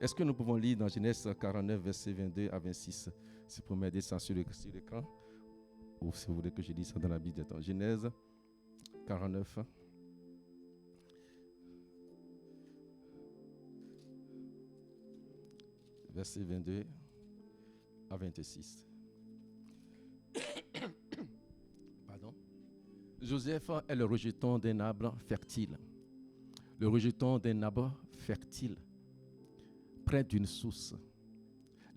Est-ce que nous pouvons lire dans Genèse 49, versets 22 à 26? C'est pour m'aider ça sur l'écran. Ou si vous voulez que je dise ça dans la Bible. Genèse 49. Versets 22 à 26. Pardon. Joseph est le rejeton d'un arbre fertile. Le rejeton d'un arbre fertile, près d'une source.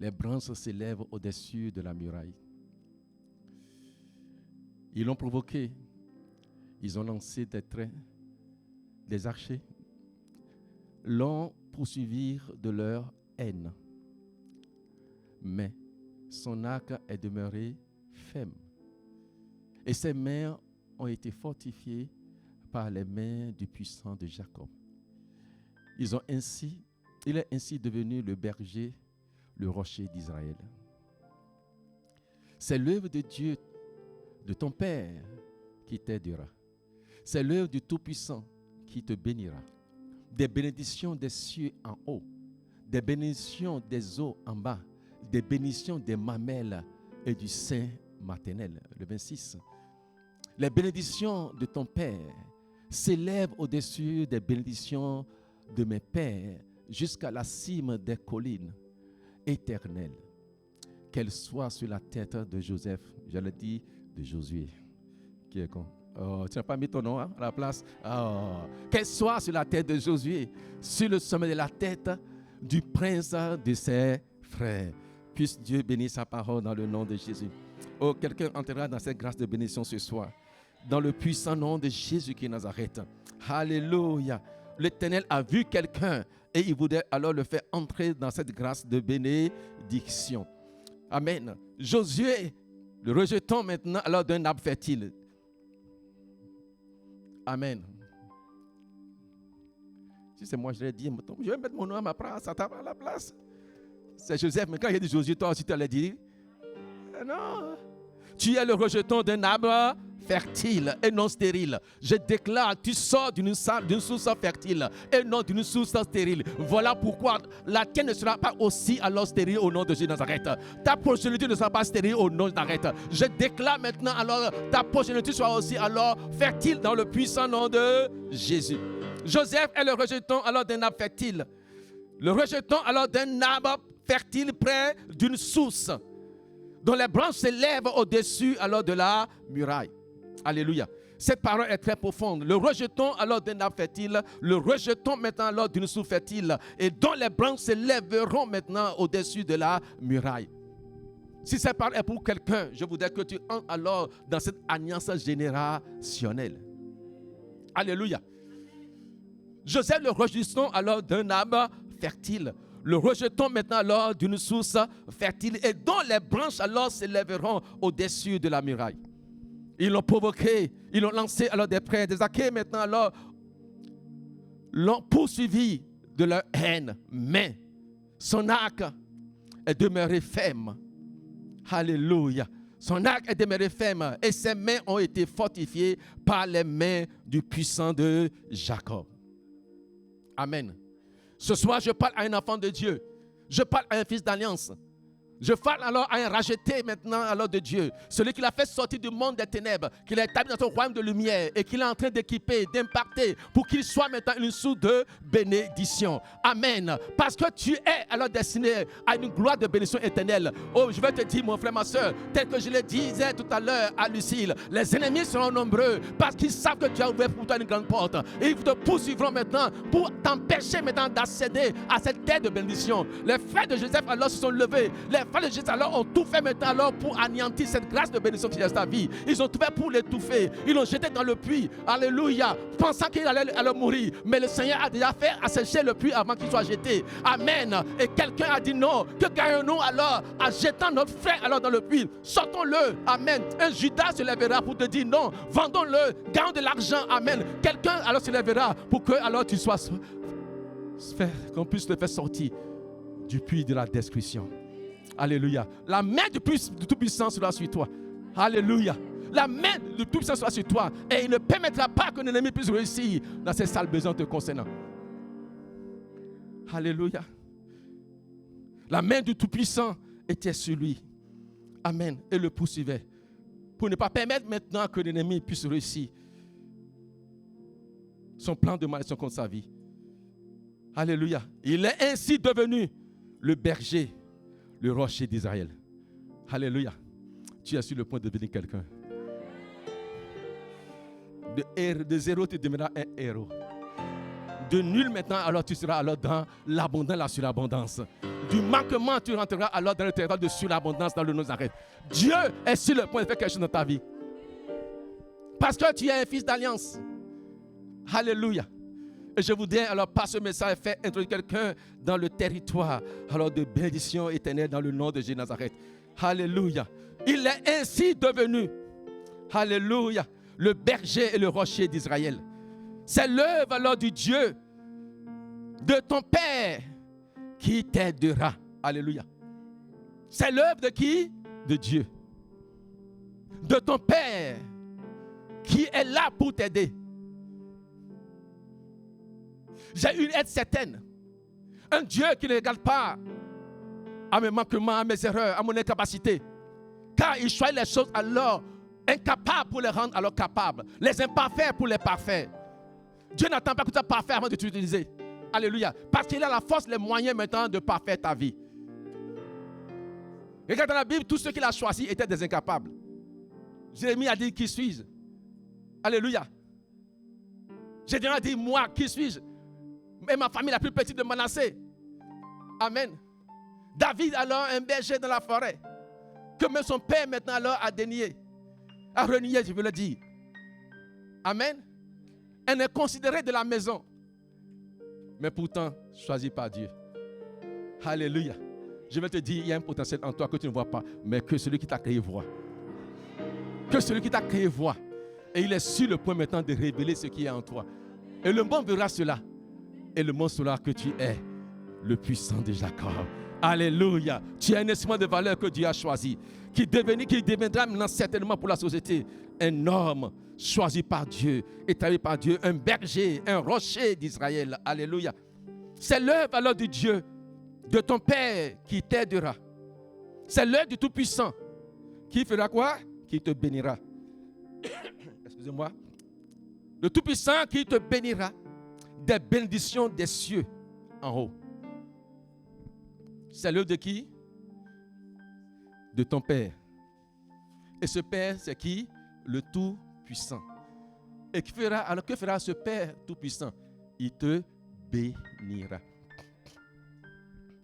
Les branches s'élèvent au-dessus de la muraille. Ils l'ont provoqué. Ils ont lancé des traits, des archers. L'ont poursuivi de leur haine. Mais son arc est demeuré ferme. Et ses mains ont été fortifiées par les mains du puissant de Jacob. Il est ainsi devenu le berger, le rocher d'Israël. C'est l'œuvre de Dieu, de ton Père, qui t'aidera. C'est l'œuvre du Tout-Puissant qui te bénira. Des bénédictions des cieux en haut, des bénédictions des eaux en bas, des bénédictions des mamelles et du sein maternel. Le 26. Les bénédictions de ton Père s'élèvent au-dessus des bénédictions de mes pères jusqu'à la cime des collines éternelles. Qu'elles soient sur la tête de Joseph, j'allais dire de Josué. Qui est con? Oh, tu n'as pas mis ton nom à la place? Oh. Qu'elle soit sur la tête de Josué, sur le sommet de la tête du prince de ses frères. Puisse Dieu bénir sa parole dans le nom de Jésus. Oh, quelqu'un entrera dans cette grâce de bénédiction ce soir. Dans le puissant nom de Jésus qui est Nazareth. Alléluia. L'Éternel a vu quelqu'un et il voudrait alors le faire entrer dans cette grâce de bénédiction. Amen. Josué, le rejeton maintenant alors d'un arbre fertile. Amen. Si c'est moi, je l'ai dit, je vais mettre mon nom à ma place, à la place. C'est Joseph, mais quand il a dit Josué, toi aussi tu allais dire non. Tu es le rejeton d'un arbre fertile et non stérile. Je déclare, tu sors d'une source fertile et non d'une source stérile. Voilà pourquoi la tienne ne sera pas aussi alors stérile au nom de Jésus de Nazareth. Ta progéniture ne sera pas stérile au nom de Nazareth. Je déclare maintenant alors ta progéniture soit aussi alors fertile dans le puissant nom de Jésus. Joseph est le rejeton alors d'un arbre fertile. Le rejeton alors d'un arbre fertile près d'une source dont les branches s'élèvent au-dessus alors de la muraille. Alléluia. Cette parole est très profonde. Le rejeton alors d'un arbre fertile, le rejeton maintenant alors d'une source fertile, et dont les branches s'élèveront maintenant au-dessus de la muraille. Si cette parole est pour quelqu'un, je voudrais que tu entres alors dans cette alliance générationnelle. Alléluia. Joseph, le rejeton alors d'un arbre fertile. Le rejeton maintenant alors d'une source fertile et dont les branches alors s'élèveront au-dessus de la muraille. Ils l'ont provoqué, ils l'ont lancé alors des prêts, des archers maintenant alors l'ont poursuivi de leur haine. Mais son arc est demeuré ferme. Alléluia. Son arc est demeuré ferme et ses mains ont été fortifiées par les mains du puissant de Jacob. Amen. Ce soir, je parle à un enfant de Dieu. Je parle à un fils d'alliance. Je parle alors à un racheté maintenant alors de Dieu. Celui qui l'a fait sortir du monde des ténèbres, qu'il a établi dans son royaume de lumière et qu'il est en train d'équiper, d'impacter pour qu'il soit maintenant une source de bénédiction. Amen. Parce que tu es alors destiné à une gloire de bénédiction éternelle. Oh, je vais te dire, mon frère, ma soeur, tel que je le disais tout à l'heure à Lucille, les ennemis seront nombreux parce qu'ils savent que tu as ouvert pour toi une grande porte. Et ils te poursuivront maintenant pour t'empêcher maintenant d'accéder à cette terre de bénédiction. Les frères de Joseph alors se sont levés. Les frères de Jésus alors ont tout fait maintenant alors pour anéantir cette grâce de bénédiction qui est dans ta vie. Ils ont tout fait pour l'étouffer. Ils l'ont jeté dans le puits. Alléluia. Pensant qu'il allait mourir. Mais le Seigneur a déjà fait assécher le puits avant qu'il soit jeté. Amen. Et quelqu'un a dit non. Que gagnons-nous alors en jetant notre frère alors dans le puits? Sortons-le. Amen. Un Judas se lèvera pour te dire non. Vendons-le. Gagnons de l'argent. Amen. Quelqu'un alors se lèvera pour que alors tu sois qu'on puisse te faire sortir du puits de la destruction. Alléluia. La main du Tout-Puissant sera sur toi. Alléluia. La main du Tout-Puissant sera sur toi. Et il ne permettra pas que l'ennemi puisse réussir dans ces sales besoins te concernant. Alléluia. La main du Tout-Puissant était sur lui. Amen. Et le poursuivait. Pour ne pas permettre maintenant que l'ennemi puisse réussir son plan de malédiction contre sa vie. Alléluia. Il est ainsi devenu le berger, le rocher d'Israël. Alléluia. Tu es sur le point de devenir quelqu'un. De zéro, tu deviendras un héros. De nul maintenant, alors tu seras alors dans l'abondance, la surabondance. Du manquement, tu rentreras alors dans le territoire de surabondance dans le Nazareth. Dieu est sur le point de faire quelque chose dans ta vie. Parce que tu es un fils d'alliance. Alléluia. Et je voudrais alors par ce message faire introduire quelqu'un dans le territoire alors de bénédiction éternelle dans le nom de Jésus de Nazareth. Alléluia. Il est ainsi devenu, alléluia, le berger et le rocher d'Israël. C'est l'œuvre alors du Dieu de ton Père qui t'aidera. Alléluia. C'est l'œuvre de qui? De Dieu. De ton Père qui est là pour t'aider. J'ai une aide certaine. Un Dieu qui ne regarde pas à mes manquements, à mes erreurs, à mon incapacité. Car il choisit les choses alors incapables pour les rendre alors capables. Les imparfaits pour les parfaits. Dieu n'attend pas que tu sois parfait avant de t'utiliser. Alléluia. Parce qu'il a la force, les moyens maintenant de parfaire ta vie. Regarde dans la Bible, tous ceux qu'il a choisis étaient des incapables. Jérémie a dit, qui suis-je? Alléluia. Jérémie a dit, moi, qui suis-je? Et ma famille la plus petite de Manassé. Amen. David alors un berger dans la forêt. Que même son père maintenant alors a dénié. A renié, je veux le dire. Amen. Un inconsidéré de la maison. Mais pourtant, choisi par Dieu. Alléluia. Je vais te dire, il y a un potentiel en toi que tu ne vois pas. Mais que celui qui t'a créé voit. Que celui qui t'a créé voit. Et il est sur le point maintenant de révéler ce qui est en toi. Et le monde verra cela. Et le monde saura que tu es le puissant de Jacob. Alléluia. Tu es un instrument de valeur que Dieu a choisi. Qui deviendra maintenant certainement pour la société un homme choisi par Dieu, établi par Dieu, un berger, un rocher d'Israël. Alléluia. C'est l'œuvre alors de Dieu, de ton Père qui t'aidera. C'est l'œuvre du Tout-Puissant qui fera quoi? Qui te bénira. Excusez-moi. Le Tout-Puissant qui te bénira des bénédictions des cieux en haut. C'est l'œuvre de qui? De ton Père. Et ce Père, c'est qui? Le Tout-Puissant. Et que fera ce Père Tout-Puissant? Il te bénira.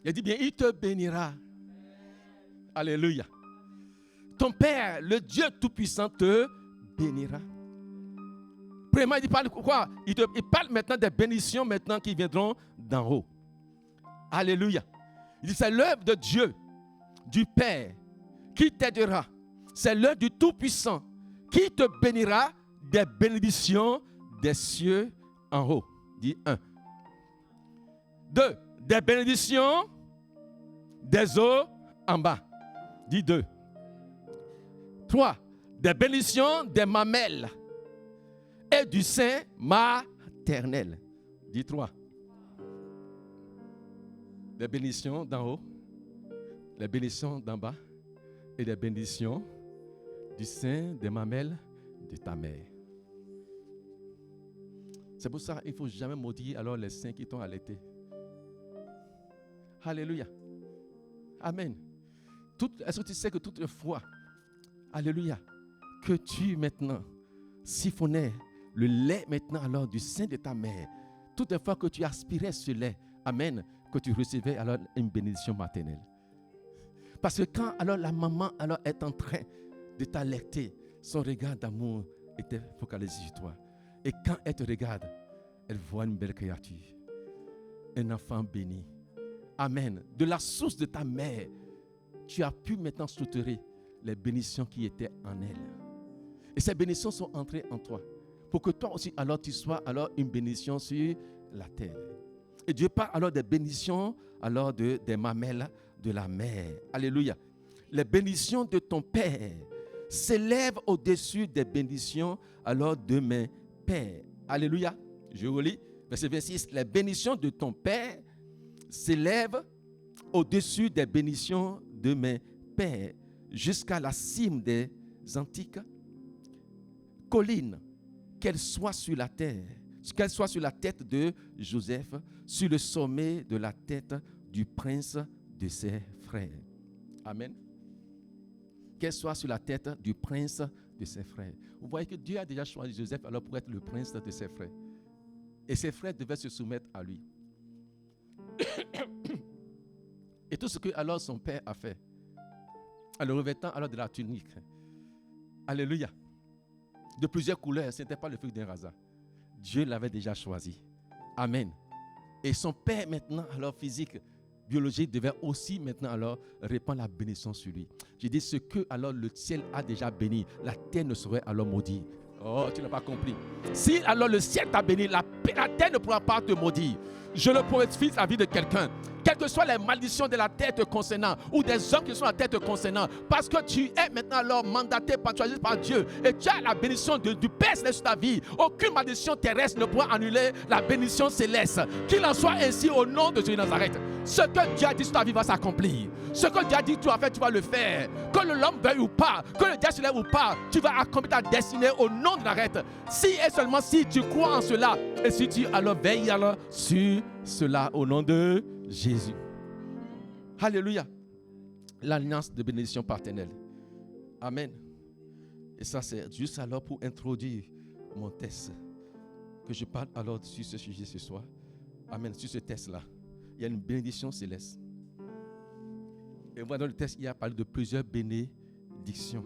Il dit bien, il te bénira. Alléluia. Ton Père, le Dieu Tout-Puissant, te bénira. Premièrement, il parle quoi? Il parle maintenant des bénédictions maintenant qui viendront d'en haut. Alléluia. Il dit, c'est l'œuvre de Dieu, du Père, qui t'aidera. C'est l'œuvre du Tout-Puissant, qui te bénira des bénédictions des cieux en haut. Dit 1. 2. Des bénédictions des eaux en bas. Dit 2. 3. Des bénédictions des mamelles et du sein maternel. Dit 3. Des bénédictions d'en haut, les bénédictions d'en bas et des bénédictions du sein des mamelles de ta mère. C'est pour ça qu'il ne faut jamais maudire alors les seins qui t'ont allaité. Alléluia. Amen. Est-ce que tu sais que toutefois, alléluia, que tu maintenant siphonnais le lait maintenant alors du sein de ta mère, toutefois que tu aspirais ce lait, amen, que tu recevais alors une bénédiction maternelle. Parce que quand alors la maman alors est en train de t'allaiter, son regard d'amour était focalisé sur toi. Et quand elle te regarde, elle voit une belle créature, un enfant béni. Amen. De la source de ta mère, tu as pu maintenant soutenir les bénédictions qui étaient en elle. Et ces bénédictions sont entrées en toi. Pour que toi aussi, alors, tu sois alors une bénédiction sur la terre. Et Dieu parle alors des bénédictions, alors des mamelles de la mère. Alléluia. Les bénédictions de ton Père s'élèvent au-dessus des bénédictions alors de mes pères. Alléluia. Je relis, verset 26. Les bénédictions de ton Père s'élèvent au-dessus des bénédictions de mes pères, jusqu'à la cime des antiques collines, qu'elles soient sur la tête de Joseph, sur le sommet de la tête du prince de ses frères. Amen. Qu'elle soit sur la tête du prince de ses frères. Vous voyez que Dieu a déjà choisi Joseph alors pour être le prince de ses frères. Et ses frères devaient se soumettre à lui. Et tout ce que alors son père a fait, en le revêtant alors de la tunique, alléluia, de plusieurs couleurs, ce n'était pas le fruit d'un hasard. Dieu l'avait déjà choisi. Amen. Et son père maintenant, alors physique, biologique, devait aussi maintenant alors répandre la bénédiction sur lui. J'ai dit ce que alors le ciel a déjà béni, la terre ne saurait alors maudire. Oh, tu n'as pas compris. Si alors le ciel t'a béni, la terre ne pourra pas te maudire. Je le prophétise à la vie de quelqu'un. Quelles que soient les malédictions de la terre te concernant, ou des hommes qui sont à la terre te concernant, parce que tu es maintenant alors mandaté, choisi par Dieu, et tu as la bénédiction du Père céleste sur ta vie. Aucune malédiction terrestre ne pourra annuler la bénédiction céleste. Qu'il en soit ainsi au nom de Jésus de Nazareth. Ce que Dieu a dit sur ta vie va s'accomplir. Ce que Dieu a dit que tu vas faire, tu vas le faire. Que l'homme veuille ou pas, que le diable se lève ou pas, tu vas accomplir ta destinée au nom de Nazareth. Si et seulement si tu crois en cela, et si tu alors veilles alors sur cela au nom de Jésus. Alléluia. L'alliance de bénédiction paternelle. Amen. Et ça, c'est juste alors pour introduire mon test. Que je parle alors sur ce sujet ce soir. Amen. Sur ce test-là, il y a une bénédiction céleste. Et moi, dans le test, il y a parlé de plusieurs bénédictions.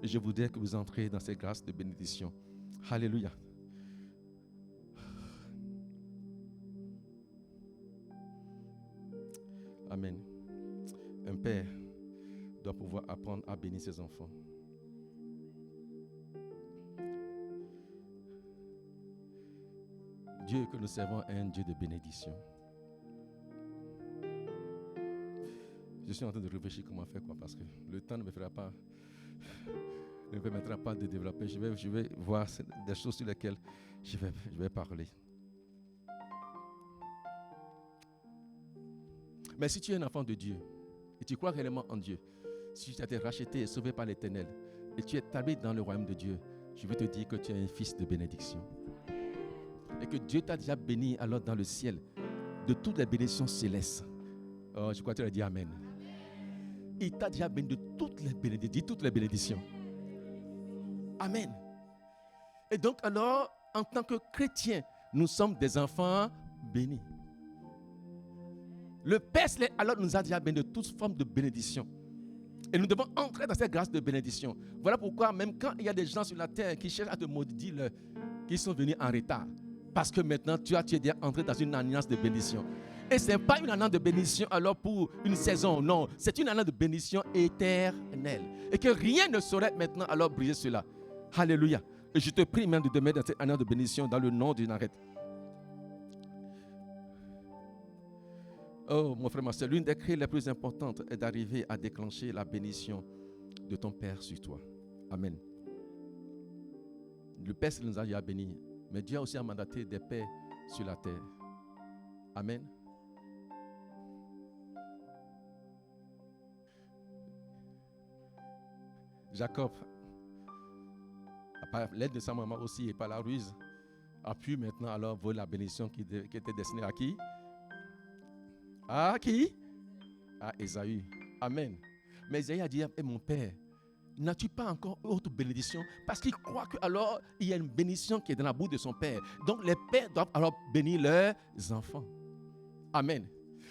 Et je voudrais que vous entriez dans ces grâces de bénédiction. Alléluia. Amen. Un père doit pouvoir apprendre à bénir ses enfants. Dieu que nous servons est un Dieu de bénédiction. Je suis en train de réfléchir comment faire quoi, parce que le temps ne me permettra pas de développer. Je vais voir des choses sur lesquelles je vais parler. Mais si tu es un enfant de Dieu et tu crois réellement en Dieu, si tu as été racheté et sauvé par l'Éternel et tu es établi dans le royaume de Dieu, je veux te dire que tu es un fils de bénédiction. Et que Dieu t'a déjà béni alors dans le ciel de toutes les bénédictions célestes. Oh, je crois que tu as dit Amen. Il t'a déjà béni de toutes les bénédictions. Dis toutes les bénédictions. Amen. Et donc alors, en tant que chrétiens, nous sommes des enfants bénis. Le Père alors nous a déjà béni de toute forme de bénédiction. Et nous devons entrer dans cette grâce de bénédiction. Voilà pourquoi même quand il y a des gens sur la terre qui cherchent à te maudire, qu'ils sont venus en retard. Parce que maintenant tu es déjà entré dans une alliance de bénédiction. Et ce n'est pas une alliance de bénédiction alors pour une saison, non. C'est une alliance de bénédiction éternelle. Et que rien ne saurait maintenant alors briser cela. Alléluia. Et je te prie même de te mettre dans cette alliance de bénédiction dans le nom de Nazareth. Oh, mon frère, c'est l'une des clés les plus importantes est d'arriver à déclencher la bénédiction de ton Père sur toi. Amen. Le Père nous a déjà bénis, mais Dieu a aussi mandaté des pères sur la terre. Amen. Jacob, par l'aide de sa maman aussi et par la ruse, a pu maintenant alors voler la bénédiction qui était destinée à qui? À qui? À Ésaü. Amen. Mais Ésaü a dit, mon père, n'as-tu pas encore autre bénédiction? Parce qu'il croit que alors il y a une bénédiction qui est dans la bouche de son père. Donc les pères doivent alors bénir leurs enfants. Amen.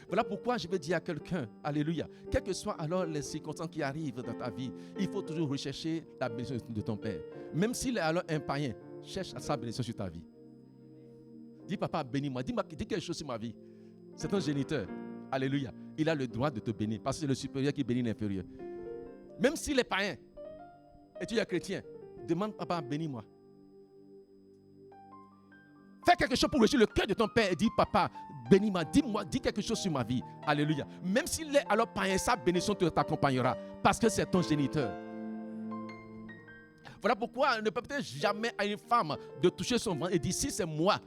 Voilà pourquoi je veux dire à quelqu'un, alléluia, quelles que soient alors les circonstances qui arrivent dans ta vie, il faut toujours rechercher la bénédiction de ton père. Même s'il est alors un païen, cherche sa bénédiction sur ta vie. Dis papa, bénis-moi, dis quelque chose sur ma vie. C'est un géniteur. Alléluia. Il a le droit de te bénir parce que c'est le supérieur qui bénit l'inférieur. Même s'il est païen et tu es chrétien, demande papa, bénis-moi. Fais quelque chose pour réussir le cœur de ton père et dis papa, bénis-moi, dis quelque chose sur ma vie. Alléluia. Même s'il est alors païen, sa bénédiction t'accompagnera parce que c'est ton géniteur. Voilà pourquoi on ne peut peut-être jamais à une femme de toucher son ventre et dire si c'est moi,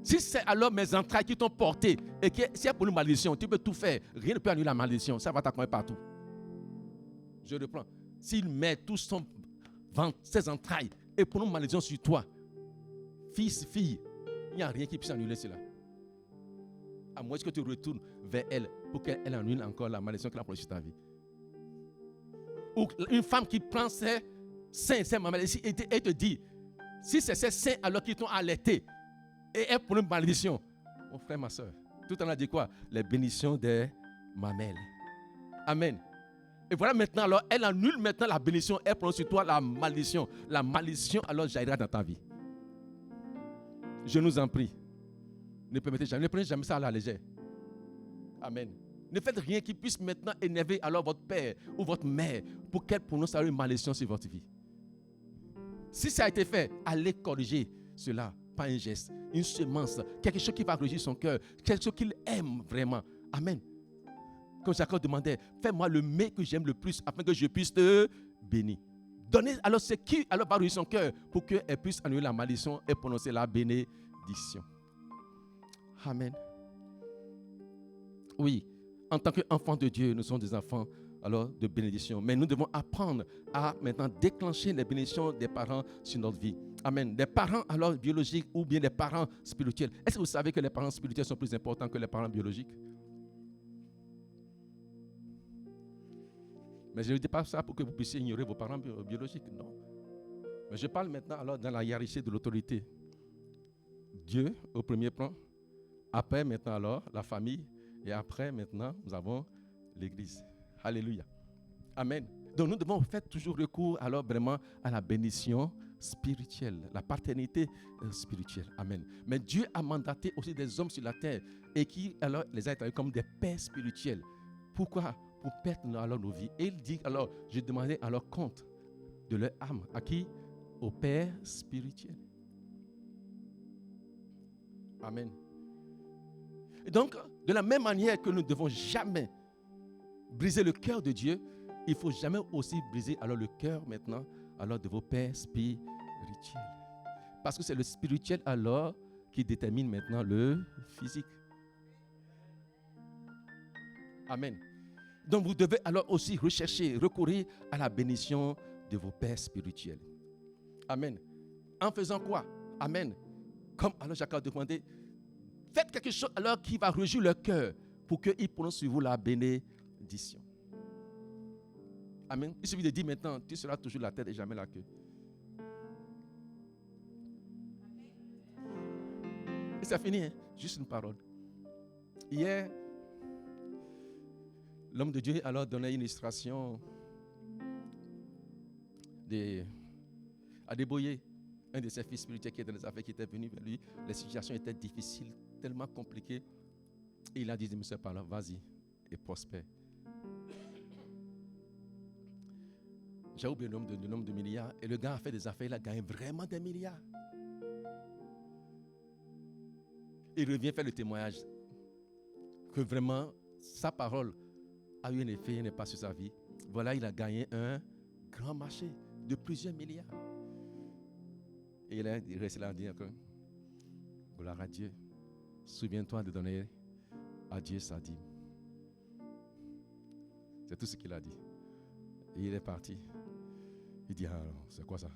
Si c'est alors mes entrailles qui t'ont porté et que s'il y a pour une malédiction, tu peux tout faire. Rien ne peut annuler la malédiction. Ça va t'accompagner partout. Je reprends. S'il met tout son ventre, ses entrailles et pour une malédiction sur toi, fils, fille, il n'y a rien qui puisse annuler cela. À moins que tu retournes vers elle pour qu'elle annule encore la malédiction qu'elle a prise sur ta vie. Ou une femme qui prend ses seins, ses mamelles, et te dit, si c'est ces seins alors qu'ils t'ont allaité, et elle pour une malédiction. Mon frère, ma soeur, tout en a dit quoi? Les bénédictions des mamelles. Amen. Et voilà maintenant, alors, elle annule maintenant la bénédiction, elle prend sur toi la malédiction. La malédiction, alors, jaillira dans ta vie. Je nous en prie. Ne prenez jamais ça à la légère. Amen. Ne faites rien qui puisse maintenant énerver alors votre père ou votre mère pour qu'elle prononce une malédiction sur votre vie. Si ça a été fait, allez corriger cela. Pas un geste, une semence, quelque chose qui va réjouir son cœur, quelque chose qu'il aime vraiment. Amen. Comme Jacob demandait, fais-moi le mets que j'aime le plus afin que je puisse te bénir. Donnez alors ce qui alors va réjouir son cœur pour qu'elle puisse annuler la malédiction et prononcer la bénédiction. Amen. Oui, en tant qu'enfants de Dieu, nous sommes des enfants alors de bénédiction. Mais nous devons apprendre à maintenant déclencher les bénédictions des parents sur notre vie. Amen. Des parents alors biologiques ou bien des parents spirituels. Est-ce que vous savez que les parents spirituels sont plus importants que les parents biologiques? Mais je ne dis pas ça pour que vous puissiez ignorer vos parents biologiques, non. Mais je parle maintenant alors dans la hiérarchie de l'autorité. Dieu au premier plan, après maintenant alors la famille et après maintenant nous avons l'Église. Alléluia. Amen. Donc nous devons faire toujours recours alors vraiment à la bénédiction spirituelle, la paternité spirituelle. Amen. Mais Dieu a mandaté aussi des hommes sur la terre et qui alors les a établis comme des pères spirituels. Pourquoi? Pour perdre alors nos vies. Et il dit alors, je demandais alors compte de leur âme. À qui? Au Père spirituel. Amen. Et donc, de la même manière que nous ne devons jamais briser le cœur de Dieu, il ne faut jamais aussi briser alors le cœur maintenant alors de vos pères spirituels. Parce que c'est le spirituel alors qui détermine maintenant le physique. Amen. Donc vous devez alors aussi rechercher, recourir à la bénédiction de vos pères spirituels. Amen. En faisant quoi? Amen. Comme alors Jacob demandait, faites quelque chose alors qui va réjouir leur cœur pour qu'ils prononcent sur vous la bénédiction. Amen. Il suffit de dire maintenant, tu seras toujours la tête et jamais la queue. Et c'est fini, hein? Juste une parole. Hier, l'homme de Dieu alors donnait une illustration à Deboyer, un de ses fils spirituels qui était dans les affaires, qui était venu vers lui. Les situations étaient difficiles, tellement compliquées. Et il a dit, monsieur, par là, vas-y et prospère. J'ai oublié le nombre de milliards. Et le gars a fait des affaires, il a gagné vraiment des milliards. Il revient faire le témoignage que vraiment sa parole a eu un effet, un impact sur sa vie. Voilà, il a gagné un grand marché de plusieurs milliards. Et il reste là à dire que, gloire à Dieu, souviens-toi de donner à Dieu sa dîme. C'est tout ce qu'il a dit. Et il est parti. Il dit, ah, c'est quoi ça?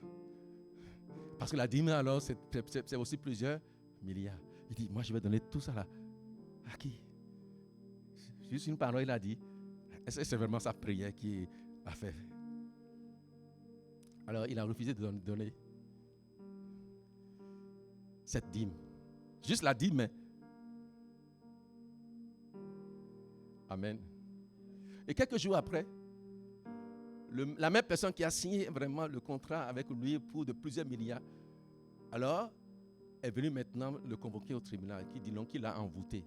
Parce que la dîme, alors, c'est aussi plusieurs milliards. Il dit, moi, je vais donner tout ça là. À qui? Juste une parole, il a dit. Est-ce que c'est vraiment sa prière qui a fait? Alors, il a refusé de donner cette dîme. Juste la dîme. Amen. Et quelques jours après, la même personne qui a signé vraiment le contrat avec lui pour de plusieurs milliards, alors, est venu maintenant le convoquer au tribunal, qui dit non, qu'il a envoûté.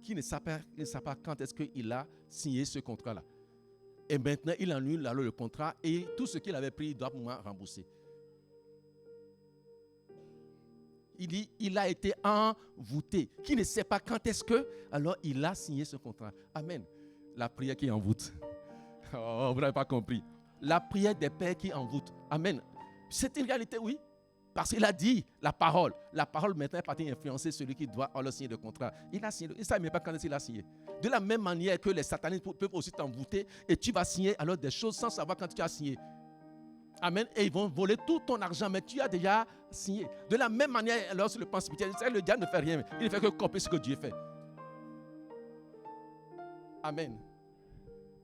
Qui ne sait pas quand est-ce qu'il a signé ce contrat-là. Et maintenant, il annule alors le contrat et tout ce qu'il avait pris, il doit moi rembourser. Il dit, il a été envoûté. Qui ne sait pas quand est-ce que, alors il a signé ce contrat. Amen. La prière qui envoûte. Oh, vous n'avez pas compris. La prière des pères qui envoûte. Amen. C'est une réalité, oui. Parce qu'il a dit la parole. La parole maintenant est partie influencer celui qui doit alors signer le contrat. Il a signé. Il ne savait même pas quand il a signé. De la même manière que les satanistes peuvent aussi t'envoûter et tu vas signer alors des choses sans savoir quand tu as signé. Amen. Et ils vont voler tout ton argent, mais tu as déjà signé. De la même manière, alors sur le plan spirituel, le diable ne fait rien. Il ne fait que copier ce que Dieu fait. Amen.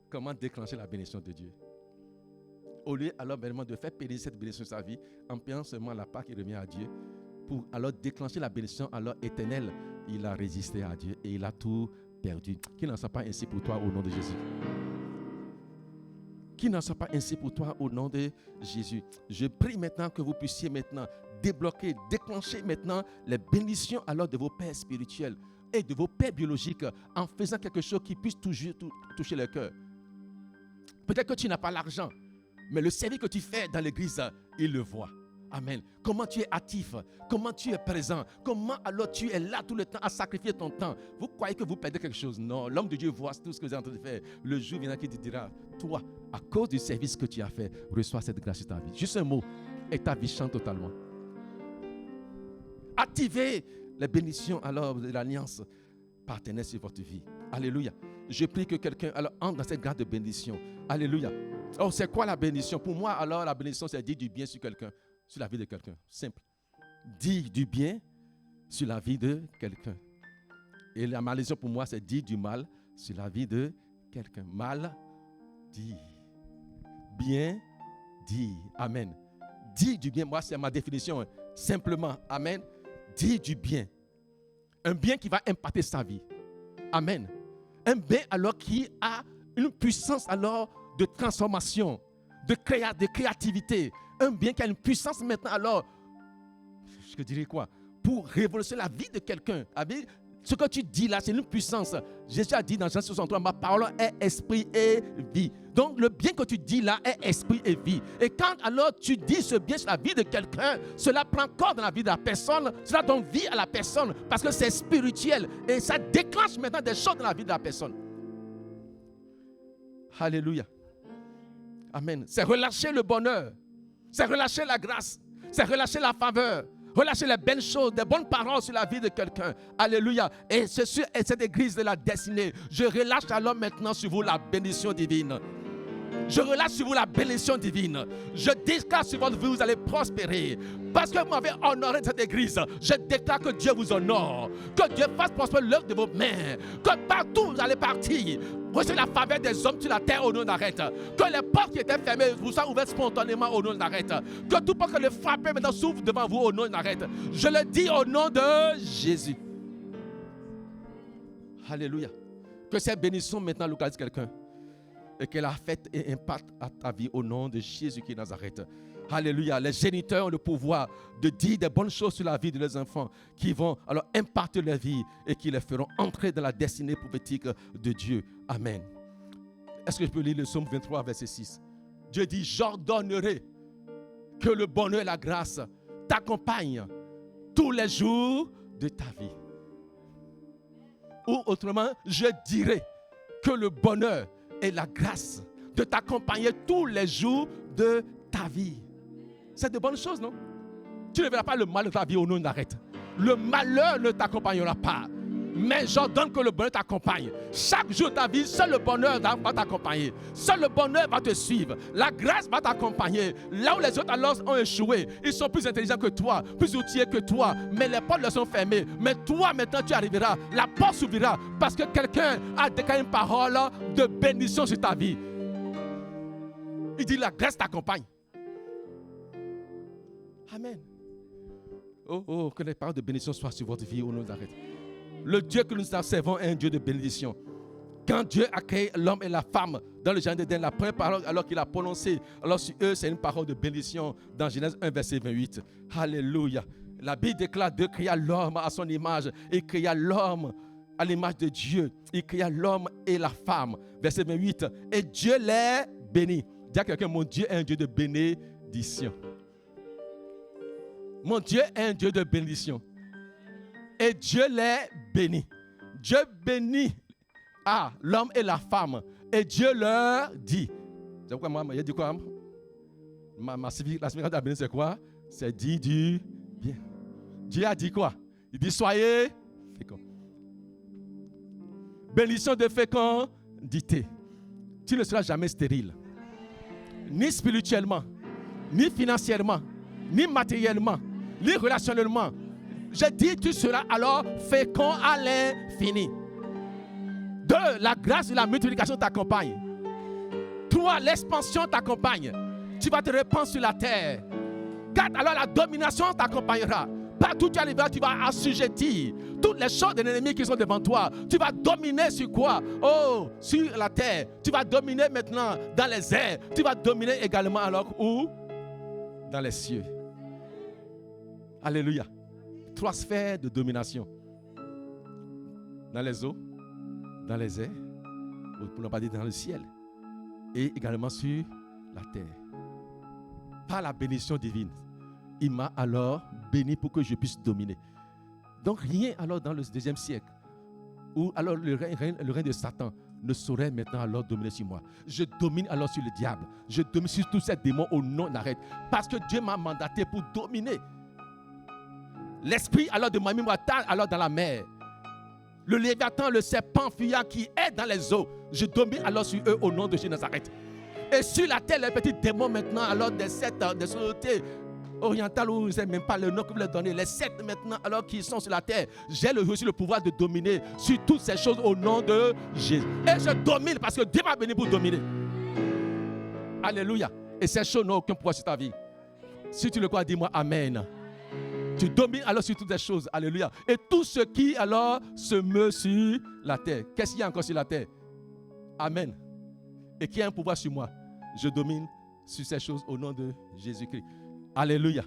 Comment déclencher la bénédiction de Dieu? Au lieu alors vraiment de faire périr cette bénédiction de sa vie, en payant seulement la part qui revient à Dieu, pour alors déclencher la bénédiction alors éternelle, il a résisté à Dieu et il a tout perdu. Qu'il n'en soit pas ainsi pour toi au nom de Jésus. Qu'il n'en soit pas ainsi pour toi au nom de Jésus. Je prie maintenant que vous puissiez maintenant débloquer, déclencher maintenant les bénédictions alors de vos pères spirituels et de vos pères biologiques en faisant quelque chose qui puisse toucher le cœur. Peut-être que tu n'as pas l'argent, mais le service que tu fais dans l'église, il le voit. Amen. Comment tu es actif, comment tu es présent, comment alors tu es là tout le temps à sacrifier ton temps. Vous croyez que vous perdez quelque chose? Non, l'homme de Dieu voit tout ce que vous êtes en train de faire. Le jour viendra qui te dira, toi, à cause du service que tu as fait, reçois cette grâce sur ta vie. Juste un mot, et ta vie change totalement. Activez les bénédictions alors de l'alliance partenaire sur votre vie. Alléluia. Je prie que quelqu'un alors entre dans cette grâce de bénédiction. Alléluia. Oh, c'est quoi la bénédiction? Pour moi, alors, la bénédiction, c'est dire du bien sur quelqu'un, sur la vie de quelqu'un. Simple. Dire du bien sur la vie de quelqu'un. Et la malédiction, pour moi, c'est dire du mal sur la vie de quelqu'un. Mal, dire. Bien, dire. Amen. Dire du bien, moi, c'est ma définition. Simplement, amen. Dire du bien. Un bien qui va impacter sa vie. Amen. Un bien alors qui a une puissance alors de transformation, de créativité. Un bien qui a une puissance maintenant alors, je dirais quoi? Pour révolutionner la vie de quelqu'un. Ce que tu dis là, c'est une puissance. Jésus a dit dans Jean 63, ma parole est esprit et vie. Donc le bien que tu dis là est esprit et vie. Et quand alors tu dis ce bien sur la vie de quelqu'un, cela prend corps dans la vie de la personne, cela donne vie à la personne parce que c'est spirituel et ça déclenche maintenant des choses dans la vie de la personne. Alléluia. Amen. C'est relâcher le bonheur, c'est relâcher la grâce, c'est relâcher la faveur. Relâchez les belles choses, des bonnes paroles sur la vie de quelqu'un. Alléluia. Et c'est sur cette église de la destinée. Je relâche alors maintenant sur vous la bénédiction divine. Je relâche sur vous la bénédiction divine. Je déclare sur votre vie, vous allez prospérer. Parce que vous m'avez honoré de cette église, je déclare que Dieu vous honore. Que Dieu fasse prospérer l'œuvre de vos mains. Que partout vous allez partir. Recevez la faveur des hommes sur la terre au nom d'arrête. Que les portes qui étaient fermées vous soient ouvertes spontanément au nom d'arrête. Que tout porte que le frappé maintenant s'ouvre devant vous au nom d'arrête. Je le dis au nom de Jésus. Alléluia. Que cette bénédiction maintenant localise quelqu'un. Et qu'elle affecte et impacte à ta vie au nom de Jésus qui est Nazareth. Alléluia. Les géniteurs ont le pouvoir de dire des bonnes choses sur la vie de leurs enfants qui vont alors impacter leur vie et qui les feront entrer dans la destinée prophétique de Dieu. Amen. Est-ce que je peux lire le psaume 23, verset 6? Dieu dit, j'ordonnerai que le bonheur et la grâce t'accompagnent tous les jours de ta vie. Ou autrement, je dirai que le bonheur et la grâce de t'accompagner tous les jours de ta vie. C'est de bonnes choses, non? Tu ne verras pas le mal de ta vie au nom d'arrête. Le malheur ne t'accompagnera pas. Mais j'ordonne que le bonheur t'accompagne. Chaque jour de ta vie, seul le bonheur va t'accompagner. Seul le bonheur va te suivre. La grâce va t'accompagner. Là où les autres alors ont échoué, ils sont plus intelligents que toi, plus outillés que toi. Mais les portes leur sont fermées. Mais toi, maintenant, tu arriveras. La porte s'ouvrira parce que quelqu'un a déclaré une parole de bénédiction sur ta vie. Il dit, la grâce t'accompagne. Amen. Oh, que les paroles de bénédiction soient sur votre vie au nom d'arrêt. Le Dieu que nous servons est un Dieu de bénédiction. Quand Dieu a créé l'homme et la femme dans le jardin d'Éden, la première parole alors qu'il a prononcée, alors sur eux, c'est une parole de bénédiction dans Genèse 1, verset 28. Alléluia. La Bible déclare Dieu créa l'homme à son image et créa l'homme à l'image de Dieu. Il créa l'homme et la femme. Verset 28. Et Dieu les bénit. Dis à quelqu'un, mon Dieu est un Dieu de bénédiction. Mon Dieu est un Dieu de bénédiction. Et Dieu les bénit. Dieu bénit l'homme et la femme. Et Dieu leur dit. C'est pourquoi moi, il dit quoi? La signification de la bénédiction, c'est quoi? C'est dit du bien. Dieu a dit quoi? Il dit soyez féconds. Bénédiction de fécondité. Tu ne seras jamais stérile. Ni spirituellement, ni financièrement, ni matériellement, ni relationnellement. Je dis, tu seras alors fécond à l'infini. 2, la grâce et la multiplication t'accompagnent. 3, l'expansion t'accompagne. Tu vas te répandre sur la terre. 4, alors la domination t'accompagnera. Partout où tu arriveras, tu vas assujettir toutes les choses de l'ennemi qui sont devant toi. Tu vas dominer sur quoi? Oh, sur la terre. Tu vas dominer maintenant dans les airs. Tu vas dominer également alors où? Dans les cieux. Alléluia. 3 sphères de domination. Dans les eaux, dans les airs, pour ne pas dire dans le ciel. Et également sur la terre. Par la bénédiction divine. Il m'a alors béni pour que je puisse dominer. Donc rien alors dans le 2e siècle, où alors le règne de Satan ne saurait maintenant alors dominer sur moi. Je domine alors sur le diable. Je domine sur tous ces démons au nom d'arrêt. Parce que Dieu m'a mandaté pour dominer. L'esprit alors de Mamie Mouata alors dans la mer. Le léviathan, le serpent fuyant qui est dans les eaux. Je domine alors sur eux au nom de Jésus Nazareth. Et sur la terre, les petits démons maintenant alors des sociétés orientales où je ne sais même pas le nom que vous leur donnez, les 7 maintenant alors qui sont sur la terre, j'ai aussi le pouvoir de dominer sur toutes ces choses au nom de Jésus. Et je domine parce que Dieu m'a béni pour dominer. Alléluia. Et ces choses n'ont aucun pouvoir sur ta vie. Si tu le crois, dis-moi Amen. Tu domines alors sur toutes ces choses. Alléluia. Et tout ce qui alors se meut sur la terre. Qu'est-ce qu'il y a encore sur la terre? Amen. Et qui a un pouvoir sur moi? Je domine sur ces choses au nom de Jésus-Christ. Alléluia.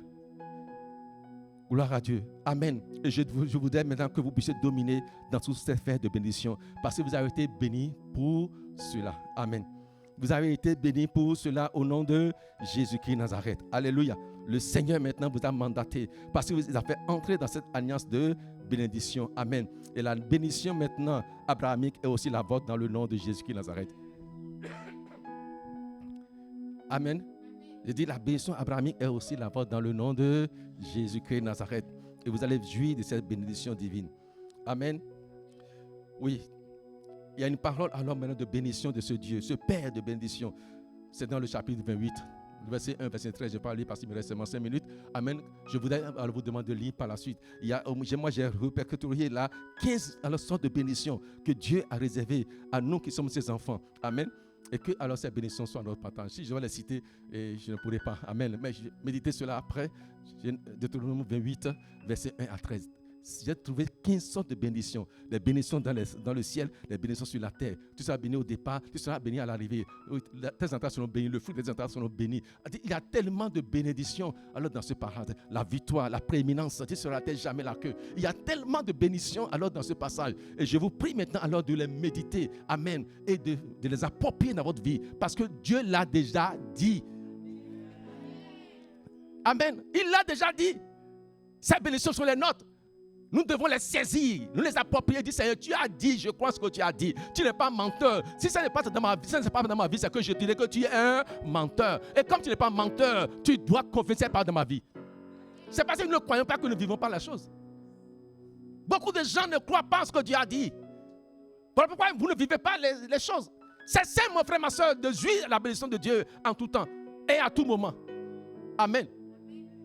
Gloire à Dieu. Amen. Et je voudrais maintenant que vous puissiez dominer dans toutes ces sphères de bénédiction. Parce que vous avez été bénis pour cela. Amen. Vous avez été bénis pour cela au nom de Jésus-Christ Nazareth. Alléluia. Le Seigneur maintenant vous a mandaté parce que vous a fait entrer dans cette alliance de bénédiction. Amen. Et la bénédiction maintenant abrahamique est aussi la vôtre dans le nom de Jésus-Christ Nazareth. Amen. Je dis la bénédiction abrahamique est aussi la vôtre dans le nom de Jésus-Christ Nazareth. Et vous allez jouir de cette bénédiction divine. Amen. Oui. Il y a une parole alors maintenant de bénédiction de ce Dieu, ce Père de bénédiction. C'est dans le chapitre 28, verset 1, verset 13. Je ne vais pas lire parce qu'il me reste seulement 5 minutes. Amen. Je voudrais alors vous demander de lire par la suite. Moi, j'ai répertorié là 15 sortes de bénédictions que Dieu a réservées à nous qui sommes ses enfants. Amen. Et que alors ces bénédictions soient notre partage. Si je vais les citer, je ne pourrai pas. Amen. Mais méditez cela après. Deutéronome 28, verset 1 à 13. J'ai trouvé 15 sortes de bénédictions. Les bénédictions dans le ciel, les bénédictions sur la terre. Tu seras béni au départ, tu seras béni à l'arrivée. Tes entrailles seront bénies, le fruit de tes entrailles seront bénis. Il y a tellement de bénédictions alors dans ce passage. La victoire, la prééminence, tu seras jamais la queue. Il y a tellement de bénédictions alors dans ce passage. Et je vous prie maintenant alors de les méditer. Amen. Et de les approprier dans votre vie. Parce que Dieu l'a déjà dit. Amen. Il l'a déjà dit. Ces bénédictions sont les nôtres. Nous devons les saisir, nous les approprier. Dis Seigneur, tu as dit, je crois ce que tu as dit. Tu n'es pas menteur. Si ça n'est pas dans ma vie, c'est que je dirais que tu es un menteur. Et comme tu n'es pas menteur, tu dois confesser par dans ma vie. C'est parce que nous ne croyons pas que nous ne vivons pas la chose. Beaucoup de gens ne croient pas ce que Dieu a dit. Voilà pourquoi vous ne vivez pas les choses. C'est sain, mon frère, ma soeur, de jouir la bénédiction de Dieu en tout temps et à tout moment. Amen.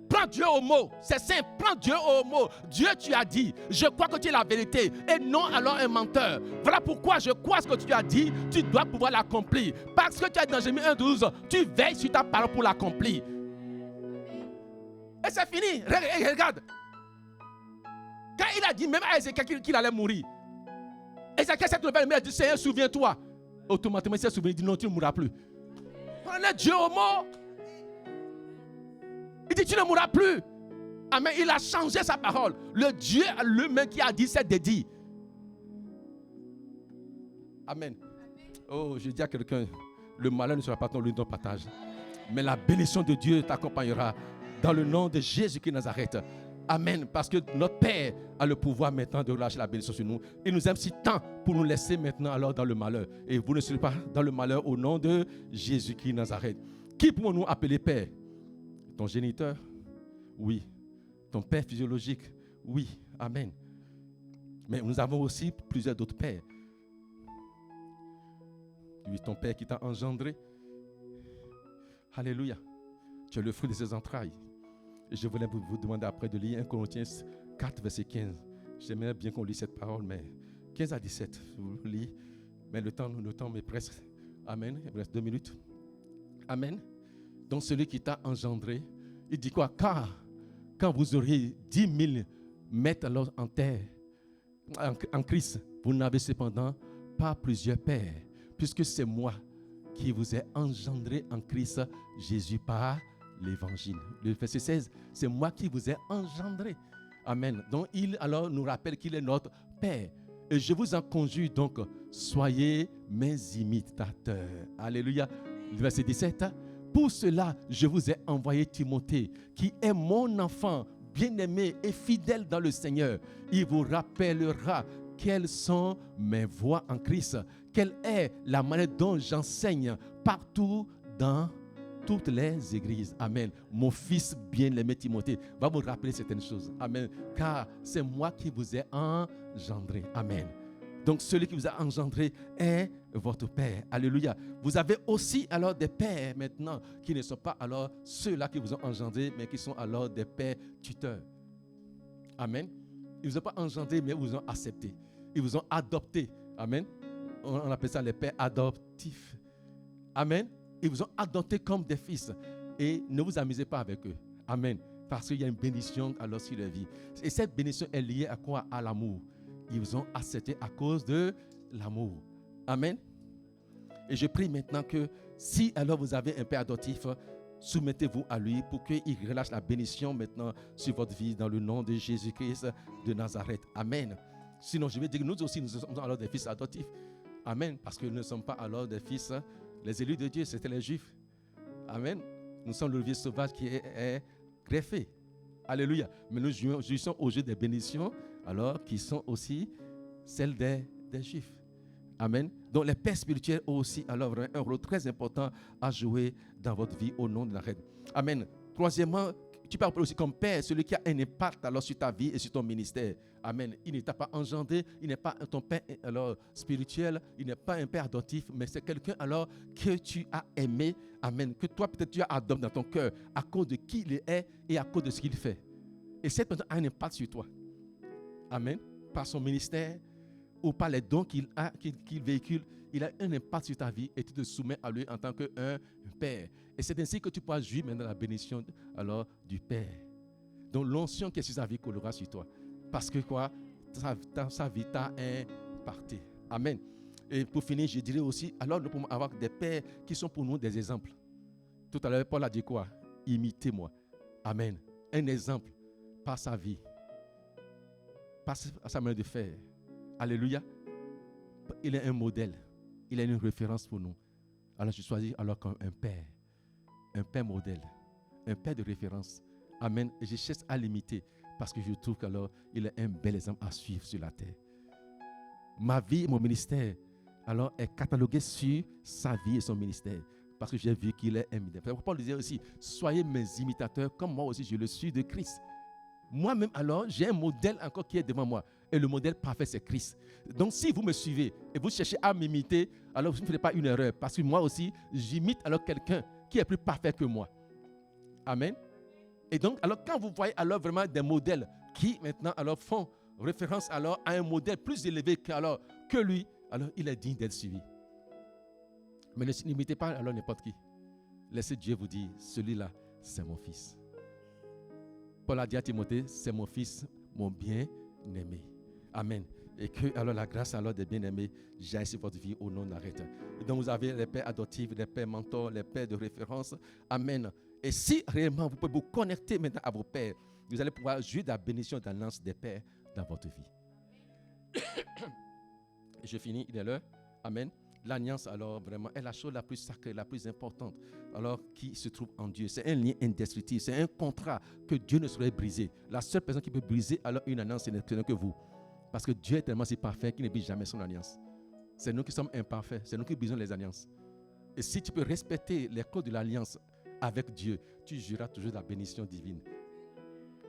Prends Dieu au mot, c'est simple, prends Dieu au mot. Dieu, tu as dit, je crois que tu es la vérité et non alors un menteur. Voilà pourquoi je crois ce que tu as dit, tu dois pouvoir l'accomplir. Parce que tu as dit dans Jérémie 1,12, tu veilles sur ta parole pour l'accomplir. Et c'est fini, regarde. Quand il a dit même à Ézéchiel qu'il allait mourir, Ézéchiel s'est levé, il a dit, Seigneur, souviens-toi. Automatiquement, il s'est souvenu, il dit, non, tu ne mourras plus. Prenez Dieu au mot. Il dit, tu ne mourras plus. Amen. Il a changé sa parole. Le Dieu lui-même qui a dit, c'est dédié. Amen. Oh, je dis à quelqu'un, le malheur ne sera pas ton lot de partage. Mais la bénédiction de Dieu t'accompagnera dans le nom de Jésus-Christ Nazareth. Amen. Parce que notre Père a le pouvoir maintenant de relâcher la bénédiction sur nous. Il nous aime si tant pour nous laisser maintenant alors dans le malheur. Et vous ne serez pas dans le malheur au nom de Jésus-Christ Nazareth. Qui pouvons-nous appeler Père? Ton géniteur Oui. Ton père physiologique, oui. Amen. Mais nous avons aussi plusieurs d'autres pères. Oui, ton père qui t'a engendré. Alléluia. Tu es le fruit de ses entrailles. Et je voulais vous demander après de lire 1 Corinthiens 4, verset 15. J'aimerais bien qu'on lise cette parole, mais 15 à 17, je vous lis. Mais le temps m'est presque. Amen. Il me reste 2 minutes. Amen. Donc celui qui t'a engendré, il dit quoi? Car quand vous aurez 10 000 mètres alors en terre, en Christ, vous n'avez cependant pas plusieurs pères, puisque c'est moi qui vous ai engendré en Christ Jésus par l'évangile. Le verset 16, c'est moi qui vous ai engendré. Amen. Donc il alors nous rappelle qu'il est notre Père. Et je vous en conjure donc, soyez mes imitateurs. Alléluia. Le verset 17, pour cela, je vous ai envoyé Timothée, qui est mon enfant bien-aimé et fidèle dans le Seigneur. Il vous rappellera quelles sont mes voies en Christ, quelle est la manière dont j'enseigne partout dans toutes les églises. Amen. Mon fils bien-aimé Timothée va vous rappeler certaines choses. Amen. Car c'est moi qui vous ai engendré. Amen. Donc celui qui vous a engendré est votre Père. Alléluia. Vous avez aussi alors des pères maintenant qui ne sont pas alors ceux-là qui vous ont engendré, mais qui sont alors des pères tuteurs. Amen. Ils ne vous ont pas engendré, mais ils vous ont accepté. Ils vous ont adopté. Amen. On appelle ça les pères adoptifs. Amen. Ils vous ont adopté comme des fils. Et ne vous amusez pas avec eux. Amen. Parce qu'il y a une bénédiction alors sur leur vie. Et cette bénédiction est liée à quoi? À l'amour. Ils vous ont accepté à cause de l'amour. Amen. Et je prie maintenant que si alors vous avez un père adoptif, soumettez-vous à lui pour qu'il relâche la bénédiction maintenant sur votre vie dans le nom de Jésus-Christ de Nazareth. Amen. Sinon, je vais dire que nous aussi, nous sommes alors des fils adoptifs. Amen. Parce que nous ne sommes pas alors des fils. Les élus de Dieu, c'était les Juifs. Amen. Nous sommes le vieux sauvage qui est greffé. Alléluia. Mais nous jouissons au jeu des bénédictions, alors qui sont aussi celles des Juifs. Amen. Donc les pères spirituels ont aussi alors un rôle très important à jouer dans votre vie au nom de la reine. Amen. Troisièmement, tu parles aussi comme père, celui qui a un impact alors sur ta vie et sur ton ministère. Amen. Il ne t'a pas engendré, il n'est pas ton père alors spirituel, il n'est pas un père adoptif, mais c'est quelqu'un alors que tu as aimé. Amen. Que toi peut-être tu as adopté dans ton cœur à cause de qui il est et à cause de ce qu'il fait. Et cette personne a un impact sur toi. Amen. Par son ministère ou par les dons qu'il véhicule, il a un impact sur ta vie et tu te soumets à lui en tant qu'un père. Et c'est ainsi que tu pourras jouir maintenant la bénédiction alors du Père. Donc l'onction qui est sur sa vie collera sur toi. Parce que quoi? Sa vie t'a impacté. Amen. Et pour finir, je dirais aussi, alors nous pouvons avoir des pères qui sont pour nous des exemples. Tout à l'heure, Paul a dit quoi? Imitez-moi. Amen. Un exemple par sa vie, par sa manière de faire. Alléluia. Il est un modèle. Il est une référence pour nous. Alors je choisis alors comme un père modèle, un père de référence. Amen. Et je cherche à l'imiter parce que je trouve qu'alors il est un bel exemple à suivre sur la terre. Ma vie, mon ministère, alors est catalogué sur sa vie et son ministère parce que j'ai vu qu'il est un modèle. Paul disait aussi, soyez mes imitateurs comme moi aussi je le suis de Christ. Moi-même alors, j'ai un modèle encore qui est devant moi. Et le modèle parfait, c'est Christ. Donc si vous me suivez et vous cherchez à m'imiter, alors vous ne ferez pas une erreur. Parce que moi aussi, j'imite alors quelqu'un qui est plus parfait que moi. Amen. Et donc, alors quand vous voyez alors vraiment des modèles qui maintenant alors font référence alors à un modèle plus élevé que lui, alors il est digne d'être suivi. Mais n'imitez pas alors n'importe qui. Laissez Dieu vous dire, celui-là, c'est mon fils. Paul a dit à Timothée, c'est mon fils, mon bien-aimé. Amen. Et que alors la grâce alors des bien-aimés jaille sur votre vie au nom de l'arrêt. Et donc vous avez les pères adoptifs, les pères mentors, les pères de référence. Amen. Et si réellement vous pouvez vous connecter maintenant à vos pères, vous allez pouvoir jouir de la bénédiction d'alliance des pères dans votre vie. Et je finis, il est l'heure. Amen. L'alliance, alors, vraiment, est la chose la plus sacrée, la plus importante, alors, qui se trouve en Dieu. C'est un lien indestructible, c'est un contrat que Dieu ne saurait briser. La seule personne qui peut briser, alors, une alliance, ce n'est que vous. Parce que Dieu est tellement si parfait qu'il ne brise jamais son alliance. C'est nous qui sommes imparfaits, c'est nous qui brisons les alliances. Et si tu peux respecter les codes de l'alliance avec Dieu, tu jouiras toujours de la bénédiction divine.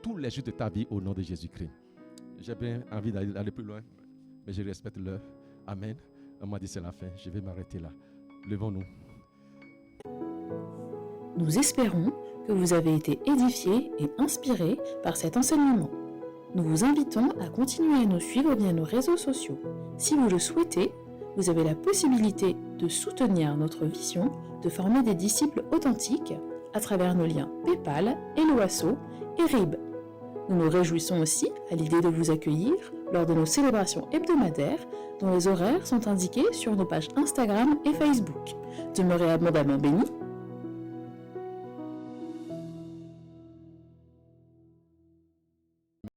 tous les jours de ta vie au nom de Jésus-Christ. J'ai bien envie d'aller plus loin, mais je respecte l'heure. Amen. On m'a dit c'est la fin. Je vais m'arrêter là. Levons-nous. Nous espérons que vous avez été édifiés et inspirés par cet enseignement. Nous vous invitons à continuer à nous suivre via nos réseaux sociaux. Si vous le souhaitez, vous avez la possibilité de soutenir notre vision de former des disciples authentiques à travers nos liens PayPal, Helloasso et RIB. Nous nous réjouissons aussi à l'idée de vous accueillir lors de nos célébrations hebdomadaires dont les horaires sont indiqués sur nos pages Instagram et Facebook. Demeurez abondamment bénis